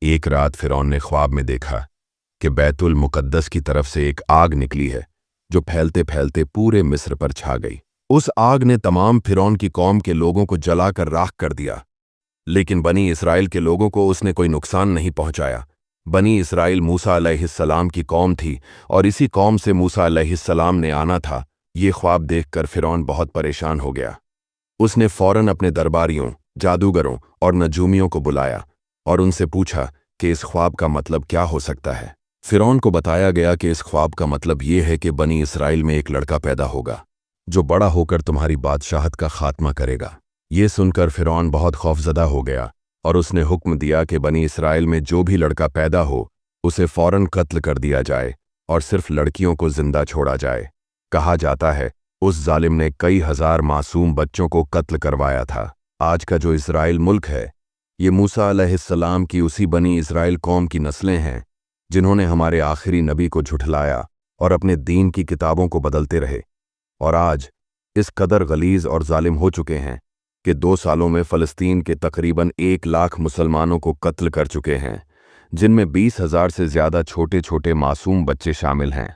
ایک رات فرعون نے ख्वाब में देखा کہ बैतुल मुकद्दस की तरफ से एक आग निकली है जो फैलते फैलते पूरे मिस्र पर छा गई। उस आग ने तमाम फिरौन की कौम के लोगों को जलाकर राख कर दिया, लेकिन बनी इसराइल के लोगों को उसने कोई नुकसान नहीं पहुंचाया। बनी इसराइल मूसा अलैहिस्सलाम की कौम थी और इसी कौम से मूसा अलैहिस्सलाम ने आना था। ये ख्वाब देखकर फिरौन बहुत परेशान हो गया। उसने फौरन अपने दरबारियों, जादूगरों और नजूमियों को बुलाया और उनसे पूछा कि इस ख्वाब का मतलब क्या हो सकता है। फिरौन को बताया गया कि इस ख्वाब का मतलब ये है कि बनी इसराइल में एक लड़का पैदा होगा जो बड़ा होकर तुम्हारी बादशाहत का खात्मा करेगा। ये सुनकर फिरौन बहुत खौफजदा हो गया और उसने हुक्म दिया कि बनी इसराइल में जो भी लड़का पैदा हो उसे फौरन कत्ल कर दिया जाए और सिर्फ लड़कियों को जिंदा छोड़ा जाए। कहा जाता है उस जालिम ने कई हजार मासूम बच्चों को कत्ल करवाया था। आज का जो इसराइल मुल्क है ये मूसा अलैहिस्सलाम की उसी बनी इसराइल कौम की नस्लें हैं जिन्होंने हमारे आखिरी नबी को झुठलाया और अपने दीन की किताबों को बदलते रहे, और आज इस कदर गलीज और जालिम हो चुके हैं कि 2 सालों में फ़लस्तीन के तकरीबन 1 लाख मुसलमानों को कत्ल कर चुके हैं, जिनमें 20,000 से ज़्यादा छोटे छोटे मासूम बच्चे शामिल हैं।